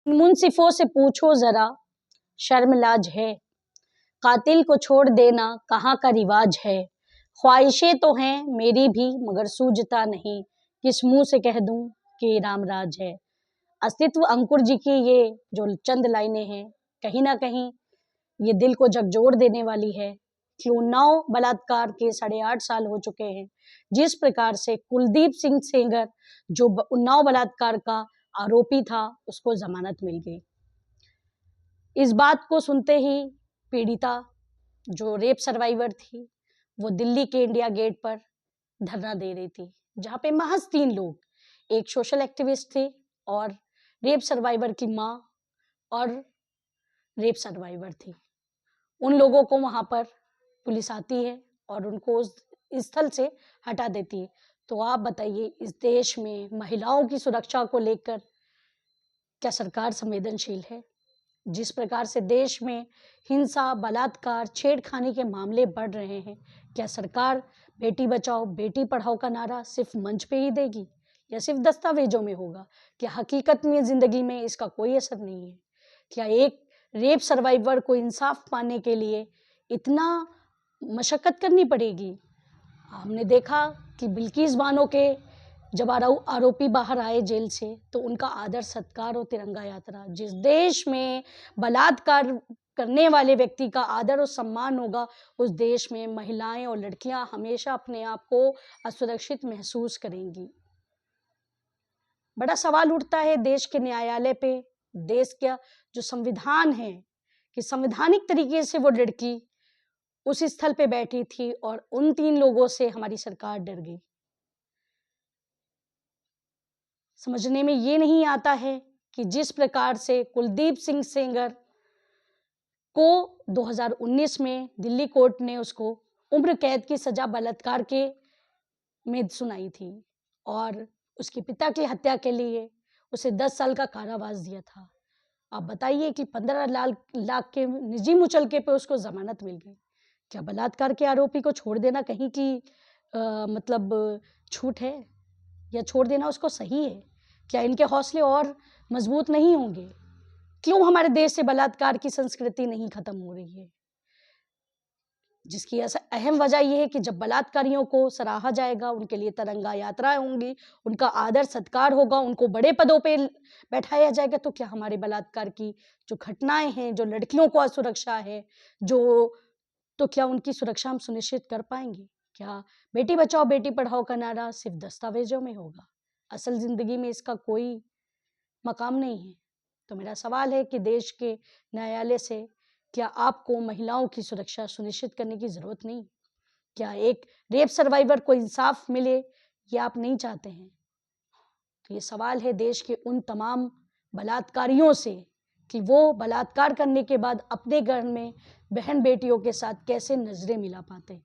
मुंसिफों से पूछो जरा, शर्म लाज है, कातिल को छोड़ देना कहाँ का रिवाज है। ख्वाहिशें तो हैं मेरी भी मगर सूझता नहीं, किस मुंह से कह दूं कि राम राज है। अस्तित्व अंकुर जी की ये जो चंद लाइनें हैं, कहीं ना कहीं ये दिल को झकझोर देने वाली है कि उन्नाव बलात्कार के 8.5 साल हो चुके हैं। जिस प्रकार से कुलदीप सिंह सेंगर जो उन्नाव बलात्कार का आरोपी था, उसको जमानत मिल गई। इस बात को सुनते ही पीड़िता जो रेप सर्वाइवर थी, वो दिल्ली के इंडिया गेट पर धरना दे रही थी, जहाँ पे महज 3 लोग, एक सोशल एक्टिविस्ट थे और रेप सर्वाइवर की माँ और रेप सर्वाइवर थी। उन लोगों को वहाँ पर पुलिस आती है और उनको उस स्थल से हटा देती है। तो आप बताइए, इस देश में महिलाओं की सुरक्षा को लेकर क्या सरकार संवेदनशील है? जिस प्रकार से देश में हिंसा, बलात्कार, छेड़खानी के मामले बढ़ रहे हैं, क्या सरकार बेटी बचाओ बेटी पढ़ाओ का नारा सिर्फ मंच पे ही देगी या सिर्फ दस्तावेजों में होगा? क्या हकीकत में जिंदगी में इसका कोई असर नहीं है? क्या एक रेप सर्वाइवर को इंसाफ पाने के लिए इतना मशक्कत करनी पड़ेगी? हमने देखा कि बिल्किस बानो के जब आरोपी बाहर आए जेल से, तो उनका आदर सत्कार और तिरंगा यात्रा, जिस देश में बलात्कार करने वाले व्यक्ति का आदर और सम्मान होगा, उस देश में महिलाएं और लड़कियां हमेशा अपने आप को असुरक्षित महसूस करेंगी। बड़ा सवाल उठता है देश के न्यायालय पे, देश का जो संविधान है, कि संवैधानिक तरीके से वो लड़की उस स्थल पे बैठी थी और उन 3 लोगों से हमारी सरकार डर गई। समझने में ये नहीं आता है कि जिस प्रकार से कुलदीप सिंह सेंगर को 2019 में दिल्ली कोर्ट ने उसको उम्र कैद की सजा बलात्कार के में सुनाई थी और उसके पिता की हत्या के लिए उसे 10 साल का कारावास दिया था। आप बताइए कि 15 लाख के निजी मुचलके पे उसको जमानत मिल गई। क्या बलात्कार के आरोपी को छोड़ देना कहीं की मतलब छूट है, या छोड़ देना उसको सही है? क्या इनके हौसले और मजबूत नहीं होंगे? क्यों हमारे देश से बलात्कार की संस्कृति नहीं खत्म हो रही है? जिसकी अहम वजह यह है कि जब बलात्कारियों को सराहा जाएगा, उनके लिए तिरंगा यात्राएं होंगी, उनका आदर सत्कार होगा, उनको बड़े पदों पे बैठाया जाएगा, तो क्या हमारे बलात्कार की जो घटनाएं हैं, जो लड़कियों को असुरक्षा है, तो क्या उनकी सुरक्षा हम सुनिश्चित कर पाएंगे? क्या बेटी बचाओ बेटी पढ़ाओ का नारा सिर्फ दस्तावेजों में होगा? असल जिंदगी में इसका कोई मकाम नहीं है। तो मेरा सवाल है कि देश के न्यायालय से क्या आपको महिलाओं की सुरक्षा सुनिश्चित करने की जरूरत नहीं? क्या एक रेप सर्वाइवर को इंसाफ मिले, ये आप नहीं चाहते हैं? तो ये सवाल है देश के उन तमाम बलात्कारियों से कि वो बलात्कार करने के बाद अपने घर में बहन बेटियों के साथ कैसे नजरें मिला पाते।